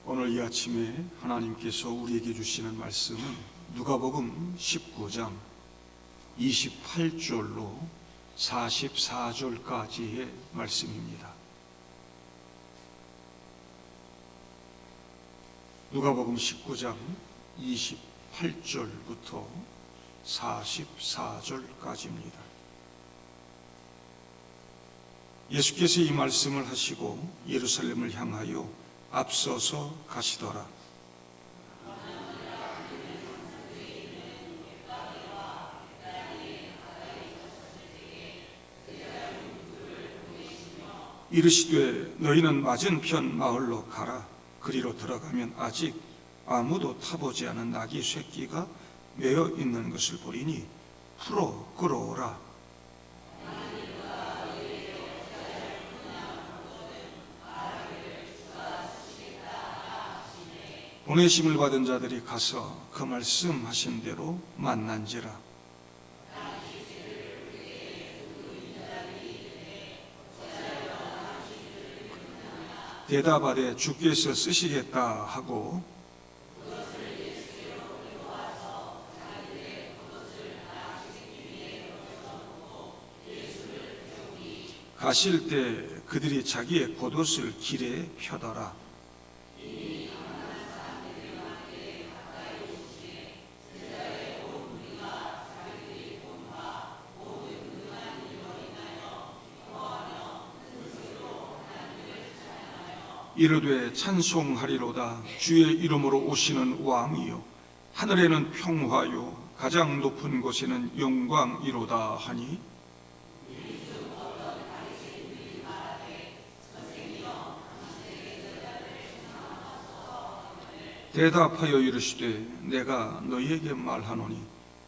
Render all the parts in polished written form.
오늘 이 아침에 하나님께서 우리에게 주시는 말씀은 누가복음 19장 28절로 44절까지의 말씀입니다. 누가복음 19장 28절부터 44절까지입니다. 예수께서 이 말씀을 하시고 예루살렘을 향하여 앞서서 가시더라. 이르시되 너희는 맞은편 마을로 가라. 그리로 들어가면 아직 아무도 타보지 않은 나귀 새끼가 매어 있는 것을 보리니 풀어 끌어오라. 보내심을 받은 자들이 가서 그 말씀하신 대로 만난지라. 대답하되 주께서 쓰시겠다 하고 가실 때 그들이 자기의 겉옷을 길에 펴더라. 이르되 찬송하리로다. 주의 이름으로 오시는 왕이요 하늘에는 평화요 가장 높은 곳에는 영광이로다 하니 대답하여 이르시되 내가 너희에게 말하노니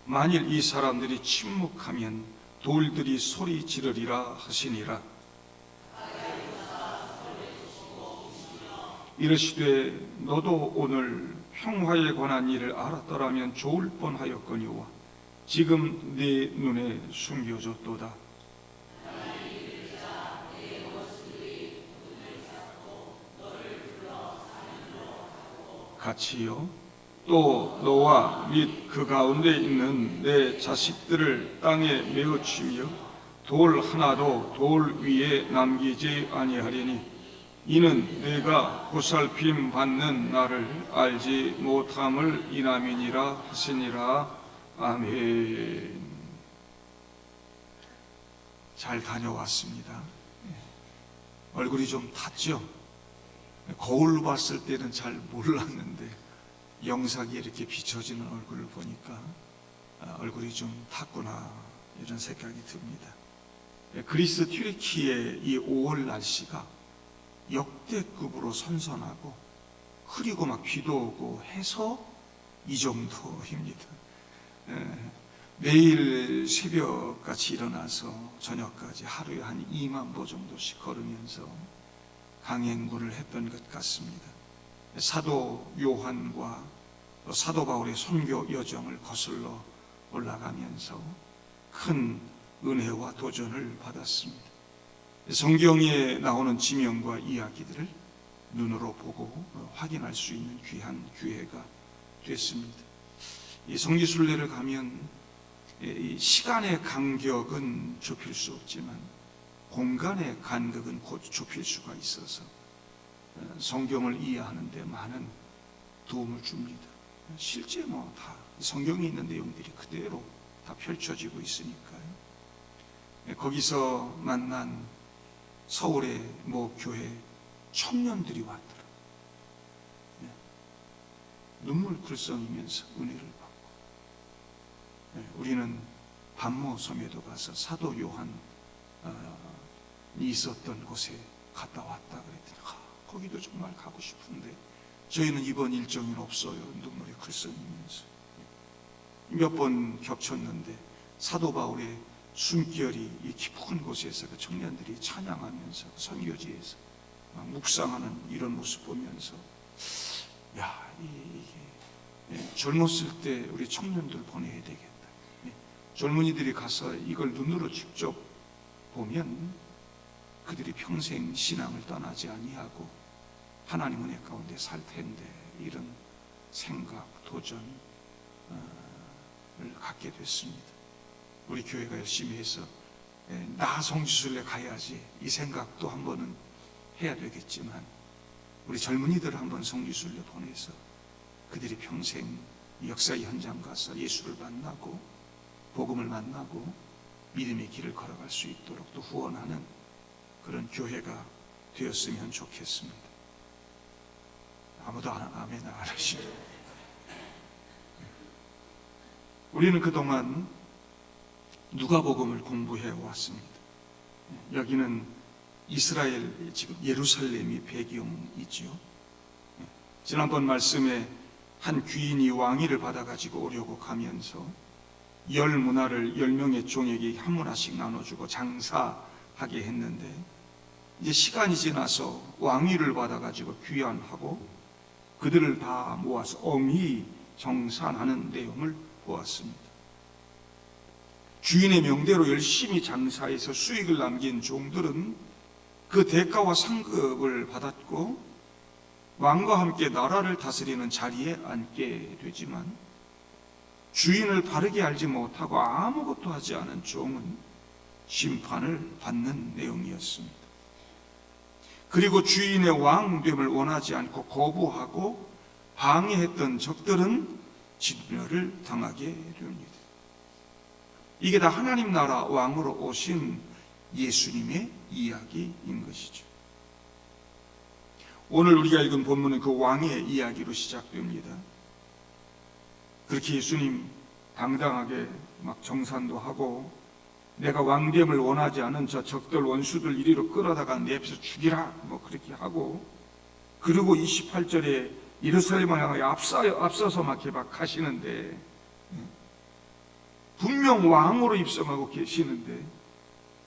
만일 이 사람들이 침묵하면 돌들이 소리 지르리라 하시니라. 이르시되 너도 오늘 평화에 관한 일을 알았더라면 좋을 뻔하였거니와 지금 네 눈에 숨겨졌도다. 같이요 또 너와 및 그 가운데 있는 내 자식들을 땅에 메어치며 돌 하나도 돌 위에 남기지 아니하리니 이는 내가 보살핌 받는 나를 알지 못함을 인함이니라 하시니라. 아멘. 잘 다녀왔습니다. 얼굴이 좀 탔죠? 거울로 봤을 때는 잘 몰랐는데 영상이 이렇게 비춰지는 얼굴을 보니까 얼굴이 좀 탔구나 이런 생각이 듭니다. 그리스 튀르키의 이 5월 날씨가 역대급으로 선선하고 흐리고 막 비도 오고 해서 이 정도입니다. 매일 새벽같이 일어나서 저녁까지 하루에 한 2만 보 정도씩 걸으면서 강행군을 했던 것 같습니다. 사도 요한과 사도 바울의 선교 여정을 거슬러 올라가면서 큰 은혜와 도전을 받았습니다. 성경에 나오는 지명과 이야기들을 눈으로 보고 확인할 수 있는 귀한 기회가 됐습니다. 이 성지순례를 가면 이 시간의 간격은 좁힐 수 없지만 공간의 간격은 곧 좁힐 수가 있어서 성경을 이해하는 데 많은 도움을 줍니다. 실제 다 성경에 있는 내용들이 그대로 다 펼쳐지고 있으니까요. 거기서 만난 서울의 모 교회 청년들이 왔더라. 눈물 글썽이면서 은혜를 받고 우리는 반모섬에도 가서 사도 요한이 있었던 곳에 갔다 왔다 그랬더니 거기도 정말 가고 싶은데 저희는 이번 일정이 없어요. 눈물이 글썽이면서 몇 번 겹쳤는데 사도 바울의 숨결이 이 깊은 곳에서 그 청년들이 찬양하면서 선교지에서 묵상하는 이런 모습 보면서 이게 젊었을 때 우리 청년들 보내야 되겠다. 젊은이들이 가서 이걸 눈으로 직접 보면 그들이 평생 신앙을 떠나지 아니하고 하나님 은혜 가운데 살 텐데, 이런 생각, 도전을 갖게 됐습니다. 우리 교회가 열심히 해서 나 성지순례 가야지, 이 생각도 한번은 해야 되겠지만, 우리 젊은이들 한번 성지순례 보내서 그들이 평생 역사의 현장 가서 예수를 만나고 복음을 만나고 믿음의 길을 걸어갈 수 있도록 또 후원하는 그런 교회가 되었으면 좋겠습니다. 아무도 아멘 안 하시죠? 우리는 그동안 누가복음을 공부해 왔습니다. 여기는 이스라엘, 지금 예루살렘이 배경이지요. 지난번 말씀에 한 귀인이 왕위를 받아가지고 오려고 가면서 열 문화를 10명의 종에게 한 문화씩 나눠주고 장사하게 했는데, 이제 시간이 지나서 왕위를 받아가지고 귀환하고 그들을 다 모아서 엄히 정산하는 내용을 보았습니다. 주인의 명대로 열심히 장사해서 수익을 남긴 종들은 그 대가와 상급을 받았고 왕과 함께 나라를 다스리는 자리에 앉게 되지만, 주인을 바르게 알지 못하고 아무것도 하지 않은 종은 심판을 받는 내용이었습니다. 그리고 주인의 왕됨을 원하지 않고 거부하고 방해했던 적들은 진멸을 당하게 됩니다. 이게 다 하나님 나라 왕으로 오신 예수님의 이야기인 것이죠. 오늘 우리가 읽은 본문은 그 왕의 이야기로 시작됩니다. 그렇게 예수님 당당하게 막 정산도 하고, 내가 왕됨을 원하지 않은 저 적들 원수들 이리로 끌어다가 내버려 죽이라, 뭐 그렇게 하고, 그리고 28절에 예루살렘을 향하여 앞서서 막 하시는데, 분명 왕으로 입성하고 계시는데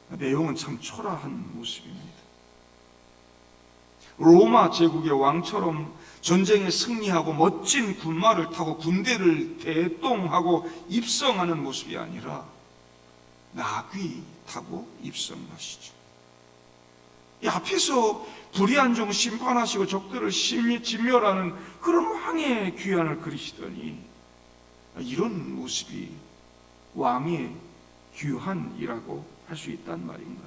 내용은 참 초라한 모습입니다. 로마 제국의 왕처럼 전쟁에 승리하고 멋진 군마를 타고 군대를 대동하고 입성하는 모습이 아니라 나귀 타고 입성하시죠. 이 앞에서 불의한 종 심판하시고 적들을 진멸하는 그런 왕의 귀환을 그리시더니, 이런 모습이 왕의 귀환이라고 할 수 있단 말인가?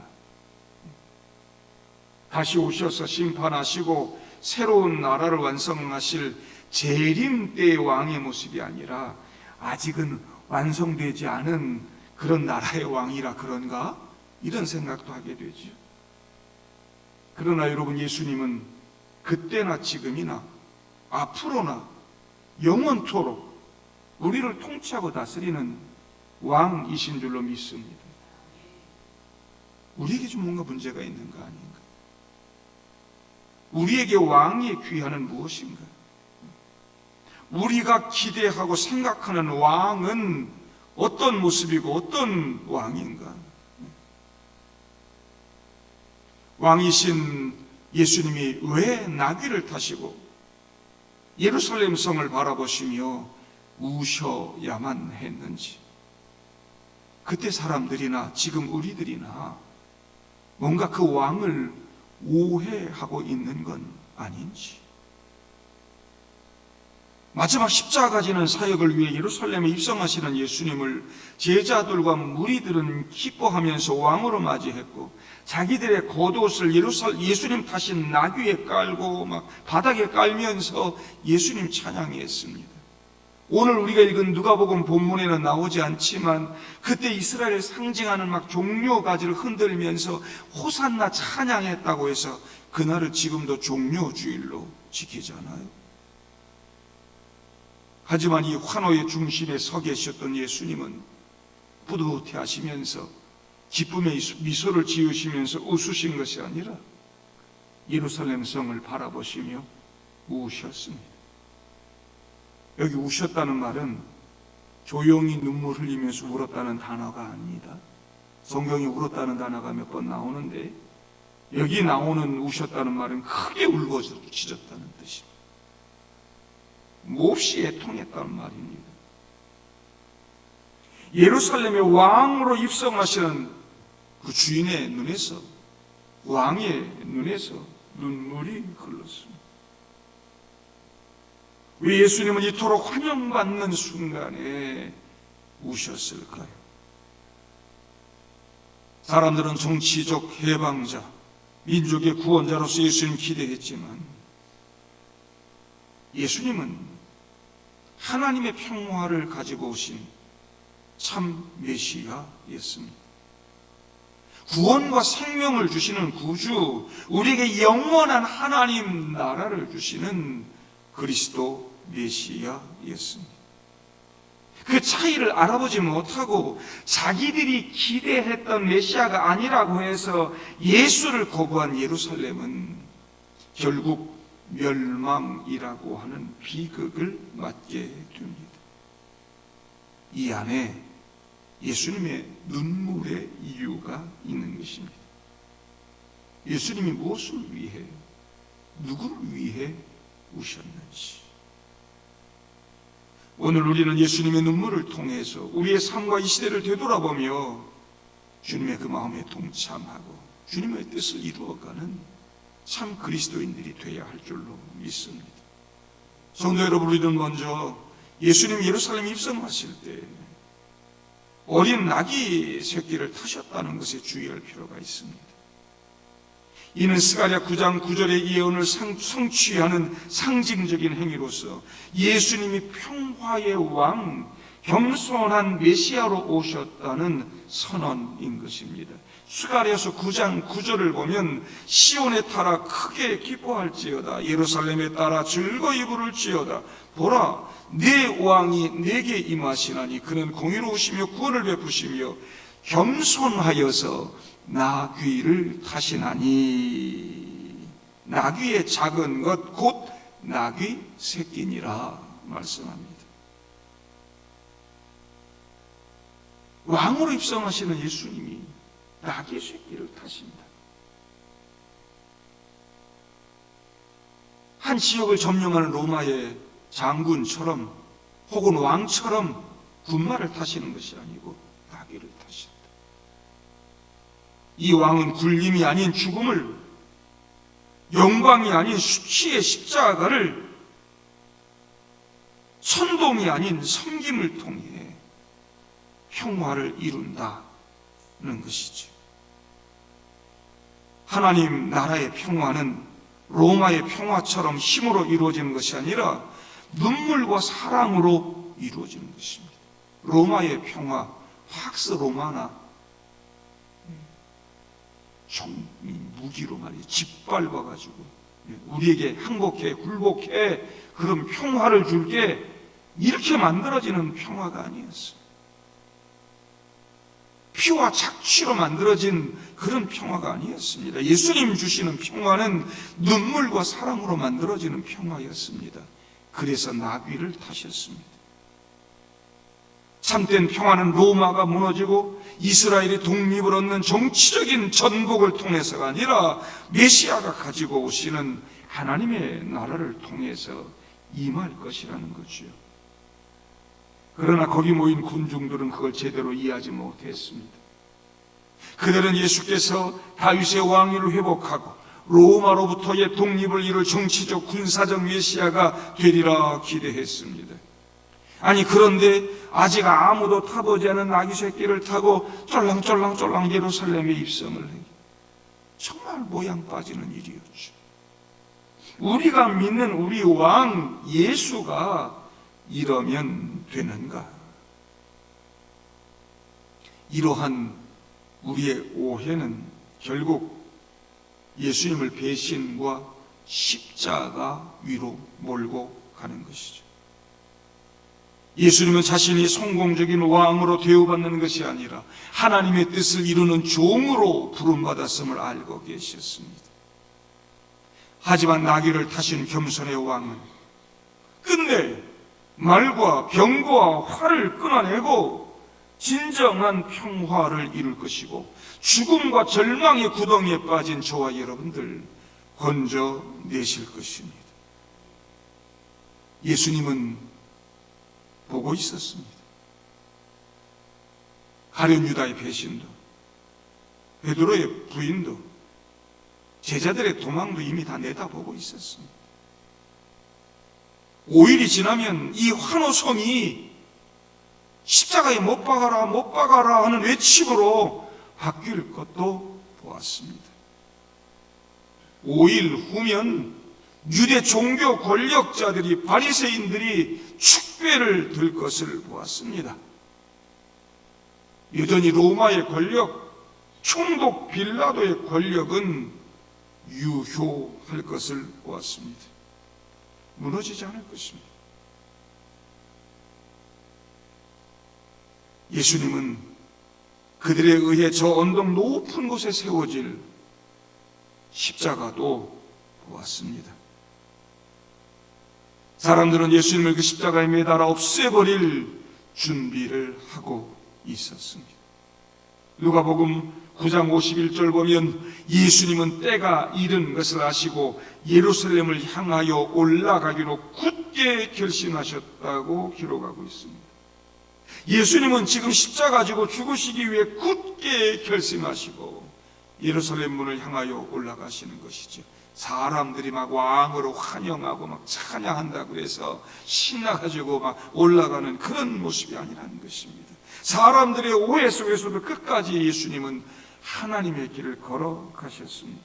다시 오셔서 심판하시고 새로운 나라를 완성하실 재림 때의 왕의 모습이 아니라 아직은 완성되지 않은 그런 나라의 왕이라 그런가? 이런 생각도 하게 되죠. 그러나 여러분, 예수님은 그때나 지금이나 앞으로나 영원토록 우리를 통치하고 다스리는 왕이신 줄로 믿습니다. 우리에게 좀 뭔가 문제가 있는 거 아닌가? 우리에게 왕의 귀환은 무엇인가? 우리가 기대하고 생각하는 왕은 어떤 모습이고 어떤 왕인가? 왕이신 예수님이 왜 나귀를 타시고 예루살렘 성을 바라보시며 우셔야만 했는지, 그때 사람들이나 지금 우리들이나 뭔가 그 왕을 오해하고 있는 건 아닌지, 마지막 십자가 지는 사역을 위해 예루살렘에 입성하시는 예수님을 제자들과 무리들은 기뻐하면서 왕으로 맞이했고, 자기들의 겉옷을 예수님 타신 나귀에 깔고 막 바닥에 깔면서 예수님 찬양했습니다. 오늘 우리가 읽은 누가복음 본문에는 나오지 않지만, 그때 이스라엘을 상징하는 막 종려 가지를 흔들면서 호산나 찬양했다고 해서 그날을 지금도 종려주일로 지키잖아요. 하지만 이 환호의 중심에 서 계셨던 예수님은 뿌듯해 하시면서 기쁨의 미소를 지으시면서 웃으신 것이 아니라 예루살렘 성을 바라보시며 우셨습니다. 여기 우셨다는 말은 조용히 눈물 흘리면서 울었다는 단어가 아닙니다. 성경에 울었다는 단어가 몇 번 나오는데, 여기 나오는 우셨다는 말은 크게 울부짖었다는 뜻입니다. 몹시 애통했다는 말입니다. 예루살렘의 왕으로 입성하시는 그 주인의 눈에서, 왕의 눈에서 눈물이 흘렀습니다. 왜 예수님은 이토록 환영받는 순간에 우셨을까요? 사람들은 정치적 해방자, 민족의 구원자로서 예수님 기대했지만 예수님은 하나님의 평화를 가지고 오신 참 메시아였습니다. 구원과 생명을 주시는 구주, 우리에게 영원한 하나님 나라를 주시는 그리스도 메시아였습니다. 그 차이를 알아보지 못하고 자기들이 기대했던 메시아가 아니라고 해서 예수를 거부한 예루살렘은 결국 멸망이라고 하는 비극을 맞게 됩니다. 이 안에 예수님의 눈물의 이유가 있는 것입니다. 예수님이 무엇을 위해, 누구를 위해 우셨는지. 오늘 우리는 예수님의 눈물을 통해서 우리의 삶과 이 시대를 되돌아보며 주님의 그 마음에 동참하고 주님의 뜻을 이루어가는 참 그리스도인들이 되어야 할 줄로 믿습니다. 성도 여러분, 우리는 먼저 예수님이 예루살렘에 입성하실 때 어린 나귀 새끼를 타셨다는 것에 주의할 필요가 있습니다. 이는 스가랴 9장 9절의 예언을 성취하는 상징적인 행위로서 예수님이 평화의 왕, 겸손한 메시아로 오셨다는 선언인 것입니다. 스가랴서 9장 9절을 보면 시온에 따라 크게 기뻐할지어다, 예루살렘에 따라 즐거이 부를지어다. 보라, 내 왕이 내게 임하시나니 그는 공의로우시며 구원을 베푸시며 겸손하여서 나귀를 타시나니. 나귀의 작은 것 곧 나귀 새끼니라 말씀합니다. 왕으로 입성하시는 예수님이 나귀 새끼를 타십니다. 한 지역을 점령하는 로마의 장군처럼 혹은 왕처럼 군마를 타시는 것이 아니고 나귀를 타신다. 이 왕은 굴림이 아닌 죽음을, 영광이 아닌 수치의 십자가를, 천동이 아닌 섬김을 통해 평화를 이룬다는 것이죠. 하나님 나라의 평화는 로마의 평화처럼 힘으로 이루어지는 것이 아니라 눈물과 사랑으로 이루어지는 것입니다. 로마의 평화, 팍스 로마나 무기로 말이에요. 짓밟아가지고 우리에게 항복해, 굴복해, 그런 평화를 줄게, 이렇게 만들어지는 평화가 아니었어요. 피와 착취로 만들어진 그런 평화가 아니었습니다. 예수님 주시는 평화는 눈물과 사랑으로 만들어지는 평화였습니다. 그래서 나귀를 타셨습니다. 참된 평화는 로마가 무너지고 이스라엘이 독립을 얻는 정치적인 전복을 통해서가 아니라 메시아가 가지고 오시는 하나님의 나라를 통해서 임할 것이라는 거죠. 그러나 거기 모인 군중들은 그걸 제대로 이해하지 못했습니다. 그들은 예수께서 다윗의 왕위를 회복하고 로마로부터의 독립을 이룰 정치적 군사적 메시아가 되리라 기대했습니다. 아니, 그런데 아직 아무도 타보지 않은 나귀 새끼를 타고 쫄랑쫄랑 예루살렘에 입성을 해. 정말 모양 빠지는 일이었죠. 우리가 믿는 우리 왕 예수가 이러면 되는가? 이러한 우리의 오해는 결국 예수님을 배신과 십자가 위로 몰고 가는 것이죠. 예수님은 자신이 성공적인 왕으로 대우받는 것이 아니라 하나님의 뜻을 이루는 종으로 부름받았음을 알고 계셨습니다. 하지만 나귀를 타신 겸손의 왕은 끝내 말과 병과 화를 끊어내고 진정한 평화를 이룰 것이고 죽음과 절망의 구덩이에 빠진 저와 여러분들 건져내실 것입니다. 예수님은 보고 있었습니다. 가룟 유다의 배신도, 베드로의 부인도, 제자들의 도망도 이미 다 내다보고 있었습니다. 5일이 지나면 이 환호성이 십자가에 못 박아라, 못 박아라 하는 외침으로 바뀔 것도 보았습니다. 5일 후면 유대 종교 권력자들이, 바리새인들이 축배를 들 것을 보았습니다. 여전히 로마의 권력, 총독 빌라도의 권력은 유효할 것을 보았습니다. 무너지지 않을 것입니다. 예수님은 그들에 의해 저 언덕 높은 곳에 세워질 십자가도 보았습니다. 사람들은 예수님을 그 십자가에 매달아 없애버릴 준비를 하고 있었습니다. 누가복음 9장 51절 보면 예수님은 때가 이른 것을 아시고 예루살렘을 향하여 올라가기로 굳게 결심하셨다고 기록하고 있습니다. 예수님은 지금 십자가 지고 죽으시기 위해 굳게 결심하시고 예루살렘 문을 향하여 올라가시는 것이죠. 사람들이 막 왕으로 환영하고 막 찬양한다고 해서 신나가지고 막 올라가는 그런 모습이 아니라는 것입니다. 사람들의 오해 속에서도 끝까지 예수님은 하나님의 길을 걸어가셨습니다.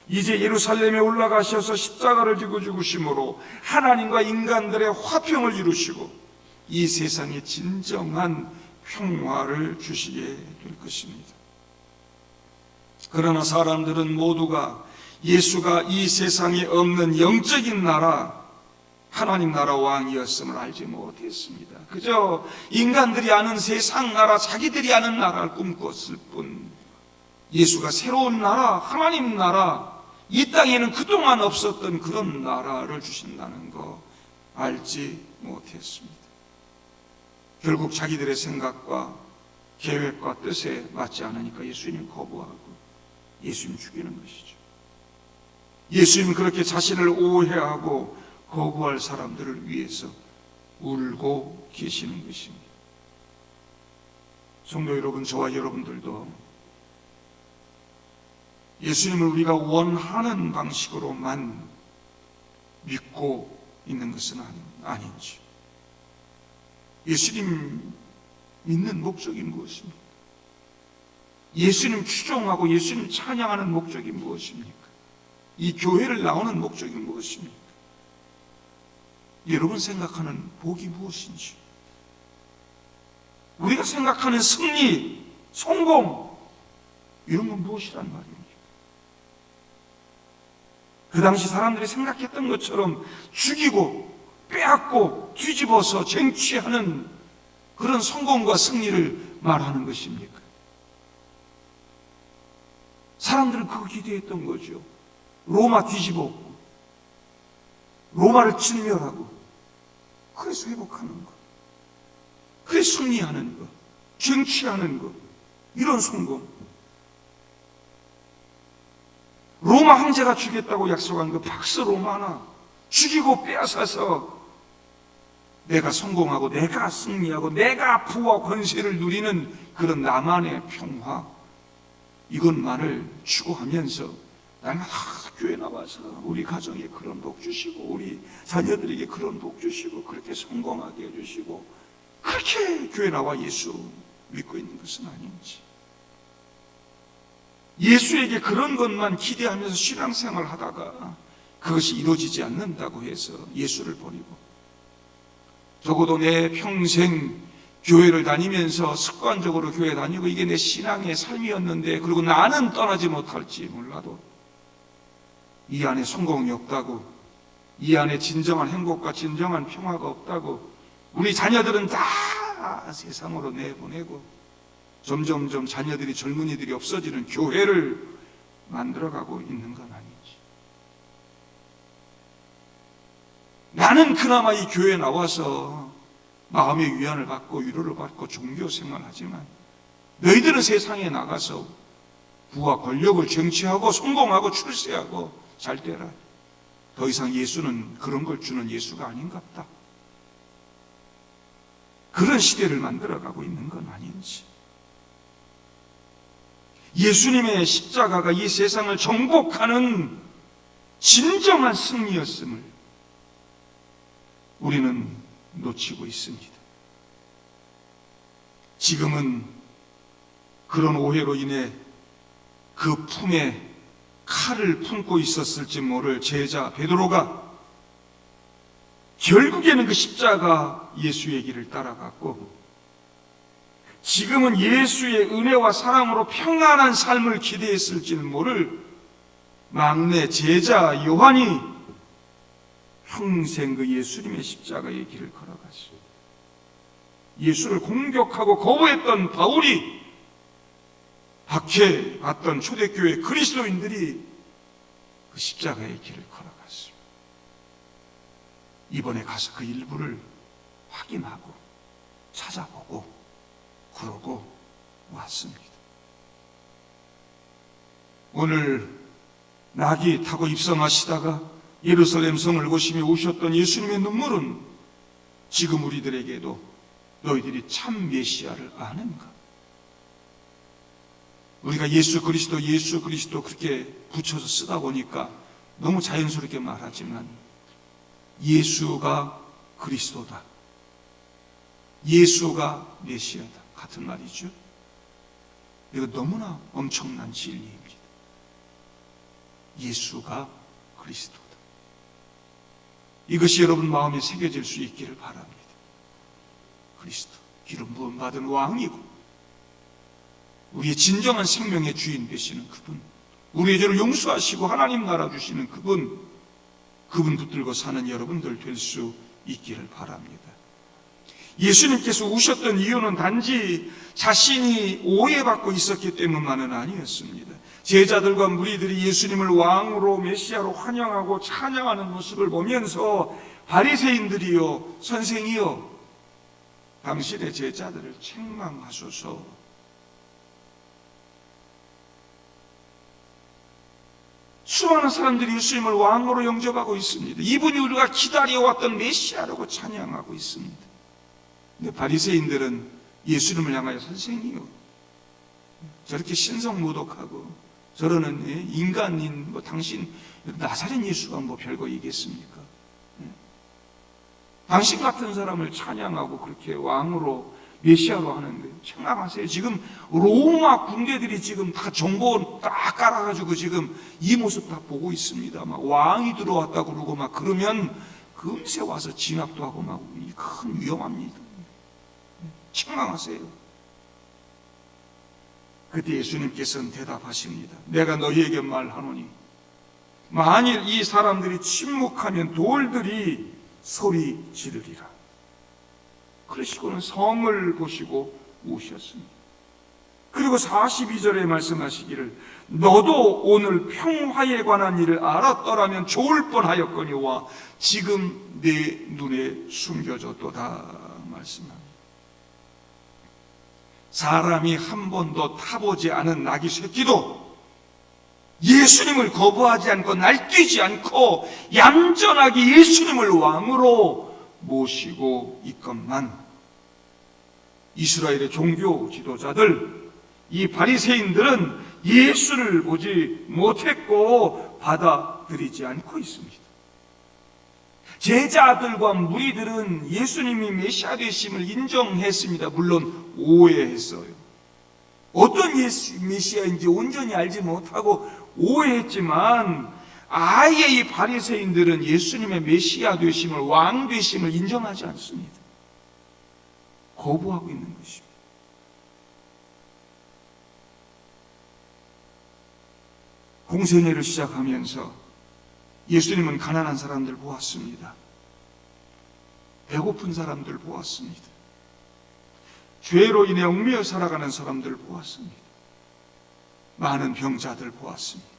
이제 예루살렘에 올라가셔서 십자가를 지고 죽으심으로 하나님과 인간들의 화평을 이루시고 이 세상에 진정한 평화를 주시게 될 것입니다. 그러나 사람들은 모두가 예수가 이 세상에 없는 영적인 나라, 하나님 나라 왕이었음을 알지 못했습니다. 그저 인간들이 아는 세상 나라, 자기들이 아는 나라를 꿈꿨을 뿐, 예수가 새로운 나라, 하나님 나라, 이 땅에는 그동안 없었던 그런 나라를 주신다는 거 알지 못했습니다. 결국 자기들의 생각과 계획과 뜻에 맞지 않으니까 예수님 거부하고 예수님 죽이는 것이죠. 예수님은 그렇게 자신을 오해하고 거부할 사람들을 위해서 울고 계시는 것입니다. 성도 여러분, 저와 여러분들도 예수님을 우리가 원하는 방식으로만 믿고 있는 것은 아닌지, 예수님 믿는 목적이 무엇입니까? 예수님 추종하고 예수님 찬양하는 목적이 무엇입니까? 이 교회를 나오는 목적이 무엇입니까? 여러분 생각하는 복이 무엇인지, 우리가 생각하는 승리, 성공, 이런 건 무엇이란 말입니까? 그 당시 사람들이 생각했던 것처럼 죽이고 빼앗고 뒤집어서 쟁취하는 그런 성공과 승리를 말하는 것입니까? 사람들은 그거 기대했던 거죠. 로마 뒤집어엎고 로마를 진멸하고 그래서 회복하는 것, 그래서 승리하는 것, 쟁취하는 것, 이런 성공. 로마 황제가 주겠다고 약속한 그 박스 로마나 죽이고 빼앗아서 내가 성공하고 내가 승리하고 내가 부와 권세를 누리는 그런 나만의 평화, 이것만을 추구하면서 나는 교회 나와서 우리 가정에 그런 복 주시고 우리 자녀들에게 그런 복 주시고 그렇게 성공하게 해주시고 그렇게 교회 나와 예수 믿고 있는 것은 아닌지, 예수에게 그런 것만 기대하면서 신앙생활을 하다가 그것이 이루어지지 않는다고 해서 예수를 버리고, 적어도 내 평생 교회를 다니면서 습관적으로 교회 다니고 이게 내 신앙의 삶이었는데, 그리고 나는 떠나지 못할지 몰라도 이 안에 성공이 없다고, 이 안에 진정한 행복과 진정한 평화가 없다고, 우리 자녀들은 다 세상으로 내보내고 점점점 자녀들이, 젊은이들이 없어지는 교회를 만들어가고 있는 건 아니지. 나는 그나마 이 교회에 나와서 마음의 위안을 받고 위로를 받고 종교생활을 하지만 너희들은 세상에 나가서 부와 권력을 쟁취하고 성공하고 출세하고 잘 되라. 더 이상 예수는 그런 걸 주는 예수가 아닌갑다. 그런 시대를 만들어가고 있는 건 아닌지, 예수님의 십자가가 이 세상을 정복하는 진정한 승리였음을 우리는 놓치고 있습니다. 지금은 그런 오해로 인해 그 품에 칼을 품고 있었을지 모를 제자 베드로가 결국에는 그 십자가 예수의 길을 따라갔고, 지금은 예수의 은혜와 사랑으로 평안한 삶을 기대했을지는 모를 막내 제자 요한이 평생 그 예수님의 십자가의 길을 걸어갔습니다. 예수를 공격하고 거부했던 바울이 박해받던 초대교회 그리스도인들이 그 십자가의 길을 걸어갔습니다. 이번에 가서 그 일부를 확인하고 찾아보고 그러고 왔습니다. 오늘 나귀 타고 입성하시다가 예루살렘 성을 보시며 우셨던 예수님의 눈물은 지금 우리들에게도 너희들이 참 메시아를 아는가? 우리가 예수 그리스도 그렇게 붙여서 쓰다 보니까 너무 자연스럽게 말하지만 예수가 그리스도다, 예수가 메시아다 같은 말이죠. 이거 너무나 엄청난 진리입니다. 예수가 그리스도다. 이것이 여러분 마음에 새겨질 수 있기를 바랍니다. 그리스도, 기름 부음 받은 왕이고 우리의 진정한 생명의 주인 되시는 그분, 우리의 죄를 용서하시고 하나님 나라 주시는 그분 붙들고 사는 여러분들 될 수 있기를 바랍니다. 예수님께서 우셨던 이유는 단지 자신이 오해받고 있었기 때문만은 아니었습니다. 제자들과 무리들이 예수님을 왕으로 메시아로 환영하고 찬양하는 모습을 보면서 바리새인들이요, 선생이요, 당신의 제자들을 책망하소서, 수많은 사람들이 예수님을 왕으로 영접하고 있습니다. 이분이 우리가 기다려왔던 메시아라고 찬양하고 있습니다. 근데 바리새인들은 예수님을 향하여 선생이요, 저렇게 신성모독하고 저러는 인간인 당신 나사렛 예수가 별거 있겠습니까? 당신 같은 사람을 찬양하고 그렇게 왕으로 메시아로 하는데 생각하세요. 지금 로마 군대들이 지금 다 정보 딱 깔아가지고 지금 이 모습 다 보고 있습니다. 막 왕이 들어왔다고 그러고 막 그러면 금세 와서 진압도 하고 막 큰 위험합니다. 책망하세요. 그때 예수님께서는 대답하십니다. 내가 너희에게 말하노니 만일 이 사람들이 침묵하면 돌들이 소리 지르리라. 그러시고는 성을 보시고 우셨습니다. 그리고 42절에 말씀하시기를 너도 오늘 평화에 관한 일을 알았더라면 좋을 뻔하였거니와 지금 내 눈에 숨겨졌도다 말씀합니다. 사람이 한 번도 타보지 않은 나귀 새끼도 예수님을 거부하지 않고 날뛰지 않고 얌전하게 예수님을 왕으로 모시고 있건만 이스라엘의 종교 지도자들, 이 바리새인들은 예수를 보지 못했고 받아들이지 않고 있습니다. 제자들과 무리들은 예수님이 메시아 되심을 인정했습니다. 물론 오해했어요. 어떤 메시아인지 온전히 알지 못하고 오해했지만 아예 이 바리새인들은 예수님의 메시아 되심을, 왕 되심을 인정하지 않습니다. 거부하고 있는 것입니다. 공생애를 시작하면서 예수님은 가난한 사람들 보았습니다. 배고픈 사람들 보았습니다. 죄로 인해 얽매여 살아가는 사람들 보았습니다. 많은 병자들 보았습니다.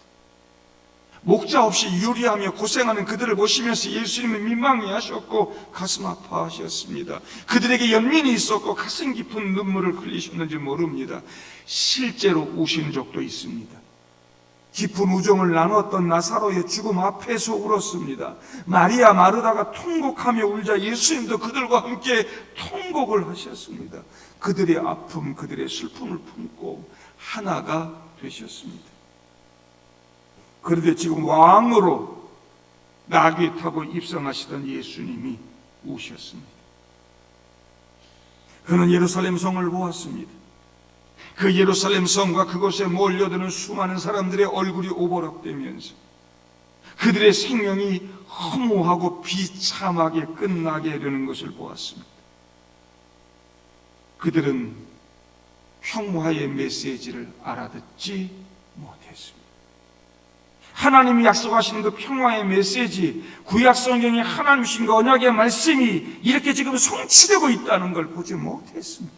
목자 없이 유리하며 고생하는 그들을 보시면서 예수님은 민망해하셨고 가슴 아파하셨습니다. 그들에게 연민이 있었고 가슴 깊은 눈물을 흘리셨는지 모릅니다. 실제로 우신 적도 있습니다. 깊은 우정을 나눴던 나사로의 죽음 앞에서 울었습니다. 마리아 마르다가 통곡하며 울자 예수님도 그들과 함께 통곡을 하셨습니다. 그들의 아픔, 그들의 슬픔을 품고 하나가 되셨습니다. 그런데 지금 왕으로 나귀 타고 입성하시던 예수님이 우셨습니다. 그는 예루살렘 성을 보았습니다. 그 예루살렘 성과 그곳에 몰려드는 수많은 사람들의 얼굴이 오버락되면서 그들의 생명이 허무하고 비참하게 끝나게 되는 것을 보았습니다. 그들은 평화의 메시지를 알아듣지 못했습니다. 하나님이 약속하신 그 평화의 메시지, 구약 성경에 하나님 주신 그 언약의 말씀이 이렇게 지금 성취되고 있다는 걸 보지 못했습니다.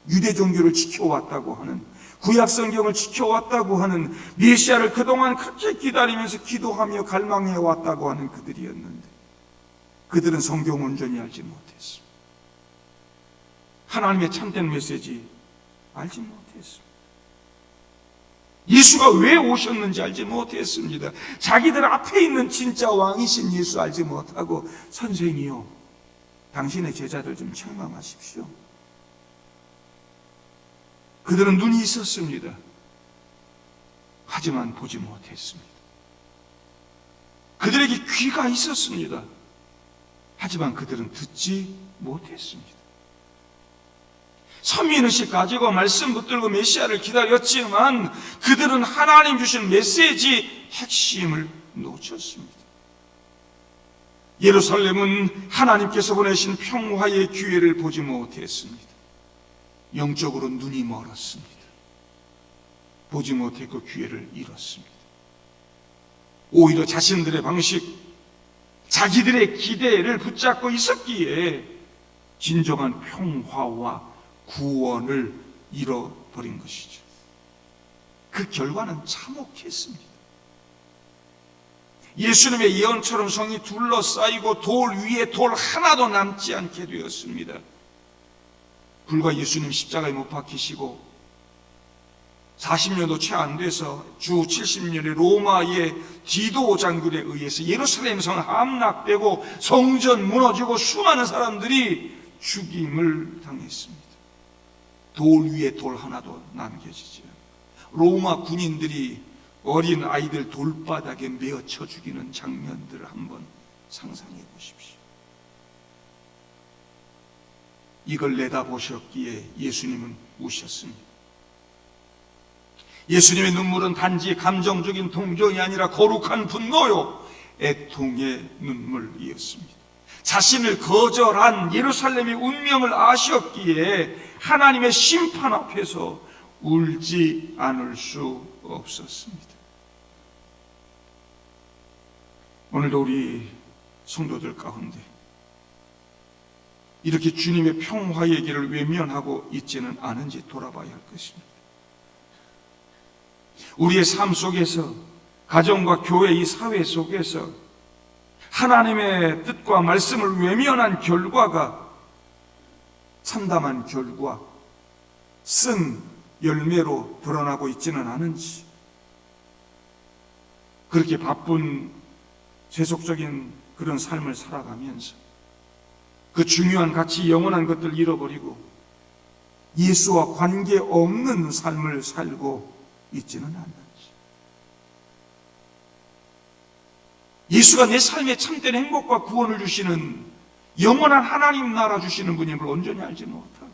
유대 종교를 지켜왔다고 하는, 구약 성경을 지켜왔다고 하는, 메시아를 그동안 그렇게 기다리면서 기도하며 갈망해 왔다고 하는 그들이었는데 그들은 성경 온전히 알지 못했습니다. 하나님의 참된 메시지 알지 못했습니다. 예수가 왜 오셨는지 알지 못했습니다. 자기들 앞에 있는 진짜 왕이신 예수 알지 못하고, 선생이요, 당신의 제자들 좀 책망하십시오. 그들은 눈이 있었습니다. 하지만 보지 못했습니다. 그들에게 귀가 있었습니다. 하지만 그들은 듣지 못했습니다. 선민의식 가지고 말씀 붙들고 메시아를 기다렸지만 그들은 하나님 주신 메시지 핵심을 놓쳤습니다. 예루살렘은 하나님께서 보내신 평화의 기회를 보지 못했습니다. 영적으로 눈이 멀었습니다. 보지 못했고 기회를 잃었습니다. 오히려 자신들의 방식, 자기들의 기대를 붙잡고 있었기에 진정한 평화와 구원을 잃어버린 것이죠. 그 결과는 참혹했습니다. 예수님의 예언처럼 성이 둘러싸이고 돌 위에 돌 하나도 남지 않게 되었습니다. 불과 예수님 십자가에 못 박히시고 40년도 채 안 돼서 주 70년에 로마의 디도 장군에 의해서 예루살렘 성 함락되고 성전 무너지고 수많은 사람들이 죽임을 당했습니다. 돌 위에 돌 하나도 남겨지지 않고 로마 군인들이 어린 아이들 돌바닥에 메어쳐 죽이는 장면들을 한번 상상해 보십시오. 이걸 내다보셨기에 예수님은 우셨습니다. 예수님의 눈물은 단지 감정적인 동정이 아니라 거룩한 분노요, 애통의 눈물이었습니다. 자신을 거절한 예루살렘의 운명을 아셨기에 하나님의 심판 앞에서 울지 않을 수 없었습니다. 오늘도 우리 성도들 가운데 이렇게 주님의 평화의 길을 외면하고 있지는 않은지 돌아봐야 할 것입니다. 우리의 삶 속에서, 가정과 교회, 이 사회 속에서 하나님의 뜻과 말씀을 외면한 결과가 참담한 결과, 쓴 열매로 드러나고 있지는 않은지, 그렇게 바쁜 세속적인 그런 삶을 살아가면서 그 중요한 가치, 영원한 것들을 잃어버리고 예수와 관계없는 삶을 살고 있지는 않는지, 예수가 내 삶에 참된 행복과 구원을 주시는 영원한 하나님 나라 주시는 분임을 온전히 알지 못하고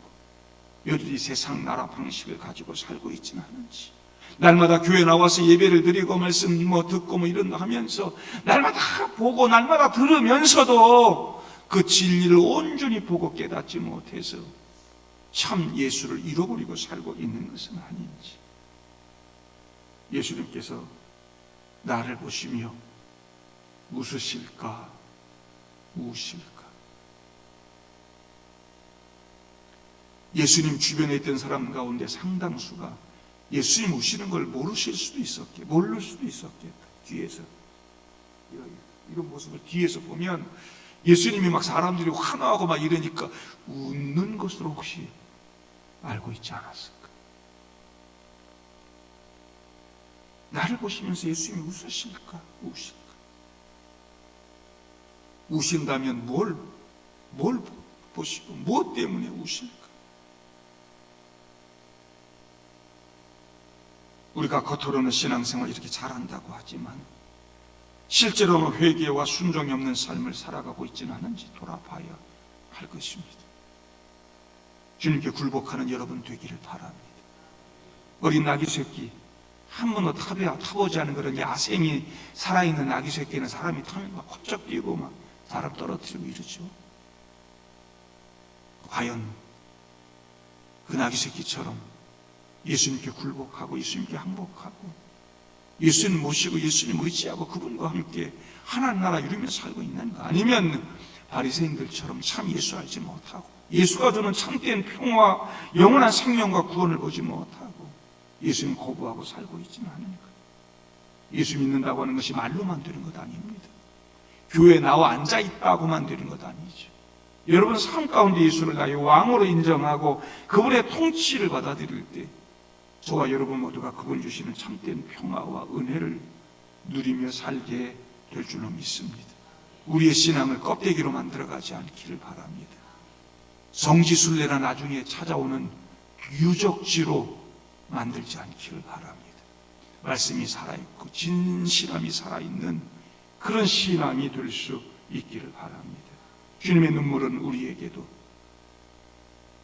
여전히 세상 나라 방식을 가지고 살고 있지는 않은지, 날마다 교회 나와서 예배를 드리고 말씀 듣고 이런 하면서 날마다 보고 날마다 들으면서도 그 진리를 온전히 보고 깨닫지 못해서 참 예수를 잃어버리고 살고 있는 것은 아닌지, 예수님께서 나를 보시며 웃으실까 우실까? 예수님 주변에 있던 사람 가운데 상당수가 예수님 우시는 걸 모르실 수도 있었겠다, 모를 수도 있었겠다. 뒤에서 이런 모습을 뒤에서 보면 예수님이 막 사람들이 환호하고 막 이러니까 웃는 것으로 혹시 알고 있지 않았을까? 나를 보시면서 예수님이 웃으실까 우실까? 우신다면 뭘 보시고 무엇 때문에 우실까? 우리가 겉으로는 신앙생활 이렇게 잘한다고 하지만 실제로는 회개와 순종이 없는 삶을 살아가고 있지는 않은지 돌아봐야 할 것입니다. 주님께 굴복하는 여러분 되기를 바랍니다. 어린 아기 새끼, 한 번도 타보지 않은 그런 야생이 살아있는 아기 새끼는 사람이 타면 막 홀쩍 뛰고 막 사람 떨어뜨리고 이러죠. 과연 그 아기 새끼처럼 예수님께 굴복하고 예수님께 항복하고 예수님 모시고 예수님 의지하고 그분과 함께 하나님 나라 이루며 살고 있는가? 아니면 바리새인들처럼 참 예수 알지 못하고 예수가 주는 참된 평화, 영원한 생명과 구원을 보지 못하고 예수님 거부하고 살고 있지는 않은가? 예수 믿는다고 하는 것이 말로만 되는 것 아닙니다. 교회에 나와 앉아있다고만 되는 것 아니죠. 여러분 삶 가운데 예수를 나의 왕으로 인정하고 그분의 통치를 받아들일 때 저와 여러분 모두가 그분 주시는 참된 평화와 은혜를 누리며 살게 될 줄로 믿습니다. 우리의 신앙을 껍데기로 만들어가지 않기를 바랍니다. 성지순례나 나중에 찾아오는 유적지로 만들지 않기를 바랍니다. 말씀이 살아있고 진실함이 살아있는 그런 신앙이 될 수 있기를 바랍니다. 주님의 눈물은 우리에게도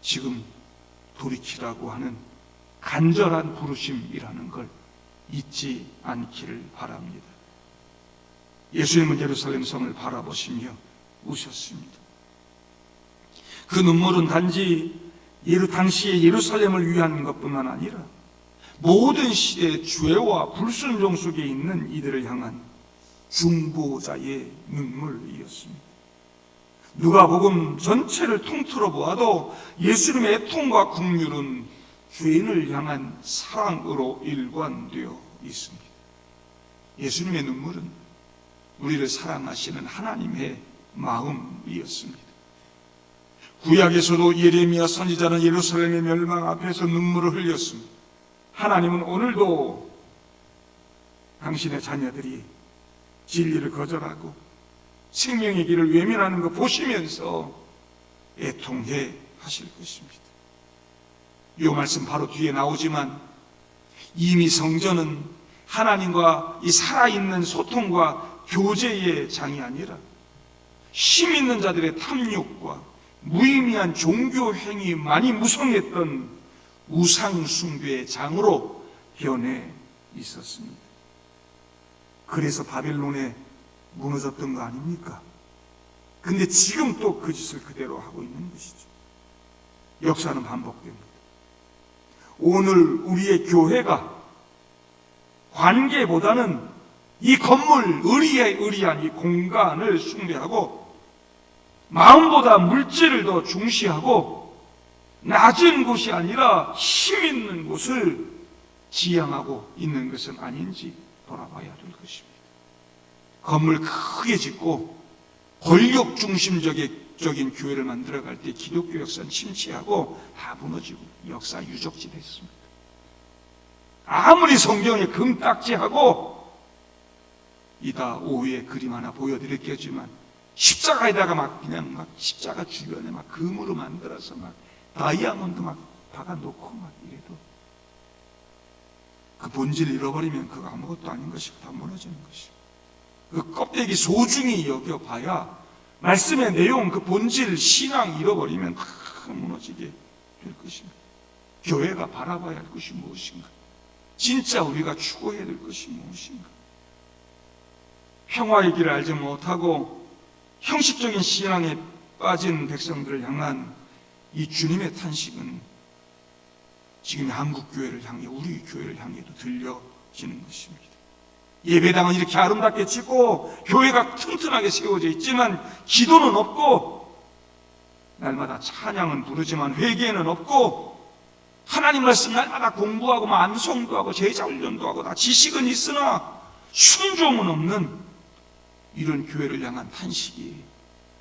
지금 돌이키라고 하는 간절한 부르심이라는 걸 잊지 않기를 바랍니다. 예수님은 예루살렘 성을 바라보시며 우셨습니다. 그 눈물은 단지 당시의 예루살렘을 위한 것뿐만 아니라 모든 시대의 죄와 불순종 속에 있는 이들을 향한 중보자의 눈물이었습니다. 누가복음 전체를 통틀어 보아도 예수님의 애통과 긍휼은 죄인을 향한 사랑으로 일관되어 있습니다. 예수님의 눈물은 우리를 사랑하시는 하나님의 마음이었습니다. 구약에서도 예레미야 선지자는 예루살렘의 멸망 앞에서 눈물을 흘렸습니다. 하나님은 오늘도 당신의 자녀들이 진리를 거절하고 생명의 길을 외면하는 거 보시면서 애통해 하실 것입니다. 이 말씀 바로 뒤에 나오지만 이미 성전은 하나님과 이 살아있는 소통과 교제의 장이 아니라 힘 있는 자들의 탐욕과 무의미한 종교 행위 많이 무성했던 우상 숭배의 장으로 변해 있었습니다. 그래서 바벨론에 무너졌던 거 아닙니까? 근데 지금 또 그 짓을 그대로 하고 있는 것이죠. 역사는 반복됩니다. 오늘 우리의 교회가 관계보다는 이 건물, 의리한 이 공간을 숭배하고 마음보다 물질을 더 중시하고 낮은 곳이 아니라 힘 있는 곳을 지향하고 있는 것은 아닌지 돌아봐야 될 것입니다. 건물 크게 짓고 권력 중심적인 교회를 만들어갈 때 기독교 역사는 침체하고 다 무너지고 역사 유적지 됐습니다. 아무리 성경에 금딱지하고 이따 오후에 그림 하나 보여드렸겠지만 십자가에다가 그냥 십자가 주변에 금으로 만들어서 다이아몬드 박아놓고 이래도 그 본질 잃어버리면 그거 아무것도 아닌 것이 다 무너지는 것입니다. 그 껍데기 소중히 여겨봐야 말씀의 내용, 그 본질, 신앙 잃어버리면 다 무너지게 될 것입니다. 교회가 바라봐야 할 것이 무엇인가? 진짜 우리가 추구해야 될 것이 무엇인가? 평화의 길을 알지 못하고 형식적인 신앙에 빠진 백성들을 향한 이 주님의 탄식은 지금 한국 교회를 향해, 우리 교회를 향해도 들려지는 것입니다. 예배당은 이렇게 아름답게 짓고 교회가 튼튼하게 세워져 있지만 기도는 없고 날마다 찬양은 부르지만 회개는 없고 하나님 말씀 날마다 공부하고 암송도 하고 제자훈련도 하고 다 지식은 있으나 순종은 없는 이런 교회를 향한 탄식이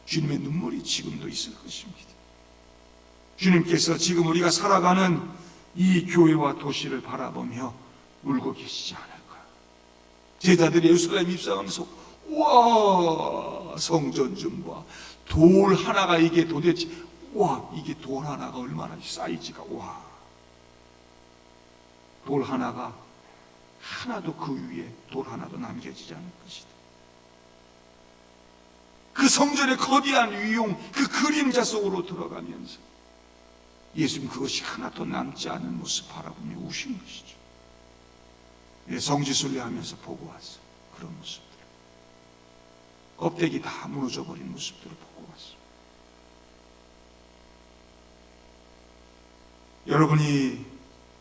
주님의 눈물이 지금도 있을 것입니다. 주님께서 지금 우리가 살아가는 이 교회와 도시를 바라보며 울고 계시지 않을까? 제자들이 예루살렘 입성하면서 와 성전 좀 봐. 돌 하나가 이게 도대체 와 이게 돌 하나가 얼마나 사이즈가 와. 돌 하나가 하나도 그 위에 돌 하나도 남겨지지 않을 것이다. 그 성전의 거대한 위용, 그 그림자 속으로 들어가면서 예수님 그것이 하나도 남지 않은 모습 바라보며 우신 것이죠. 성지순례하면서 보고 왔어요. 그런 모습들, 껍데기 다 무너져버린 모습들을 보고 왔어요. 여러분이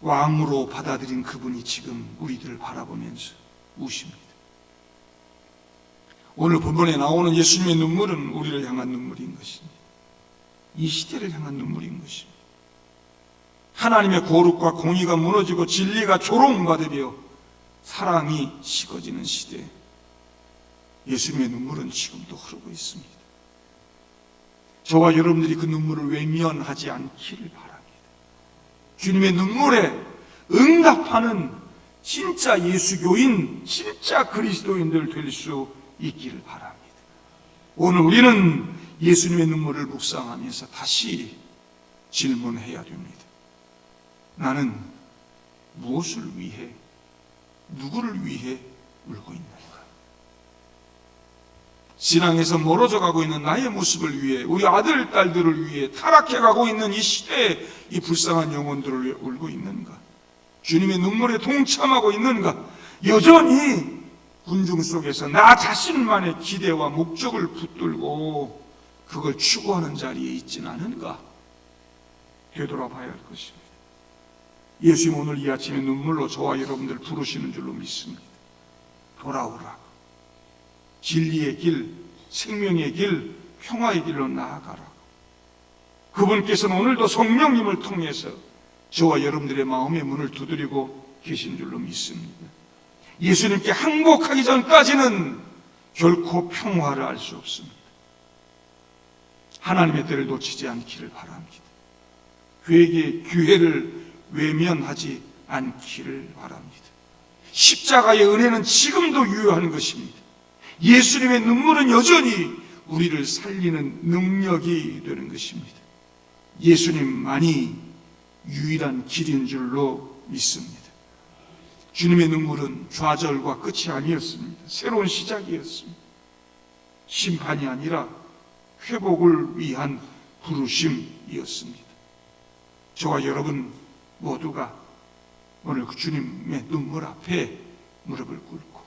왕으로 받아들인 그분이 지금 우리들을 바라보면서 우십니다. 오늘 본문에 나오는 예수님의 눈물은 우리를 향한 눈물인 것입니다. 이 시대를 향한 눈물인 것입니다. 하나님의 거룩과 공의가 무너지고 진리가 조롱받으며 사랑이 식어지는 시대, 예수님의 눈물은 지금도 흐르고 있습니다. 저와 여러분들이 그 눈물을 외면하지 않기를 바랍니다. 주님의 눈물에 응답하는 진짜 예수교인, 진짜 그리스도인들 될 수 있기를 바랍니다. 오늘 우리는 예수님의 눈물을 묵상하면서 다시 질문해야 됩니다. 나는 무엇을 위해, 누구를 위해 울고 있는가? 신앙에서 멀어져 가고 있는 나의 모습을 위해, 우리 아들, 딸들을 위해 타락해 가고 있는 이 시대에 이 불쌍한 영혼들을 위해 울고 있는가? 주님의 눈물에 동참하고 있는가? 여전히 군중 속에서 나 자신만의 기대와 목적을 붙들고 그걸 추구하는 자리에 있지는 않은가? 되돌아봐야 할 것입니다. 예수님 오늘 이 아침에 눈물로 저와 여러분들 부르시는 줄로 믿습니다. 돌아오라. 진리의 길, 생명의 길, 평화의 길로 나아가라. 그분께서는 오늘도 성령님을 통해서 저와 여러분들의 마음의 문을 두드리고 계신 줄로 믿습니다. 예수님께 항복하기 전까지는 결코 평화를 알 수 없습니다. 하나님의 때를 놓치지 않기를 바랍니다. 회개의 기회를 외면하지 않기를 바랍니다. 십자가의 은혜는 지금도 유효한 것입니다. 예수님의 눈물은 여전히 우리를 살리는 능력이 되는 것입니다. 예수님만이 유일한 길인 줄로 믿습니다. 주님의 눈물은 좌절과 끝이 아니었습니다. 새로운 시작이었습니다. 심판이 아니라 회복을 위한 부르심이었습니다. 저와 여러분 모두가 오늘 그 주님의 눈물 앞에 무릎을 꿇고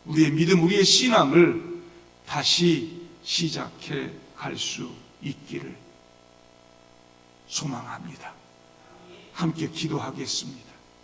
우리의 믿음, 우리의 신앙을 다시 시작해 갈 수 있기를 소망합니다. 함께 기도하겠습니다.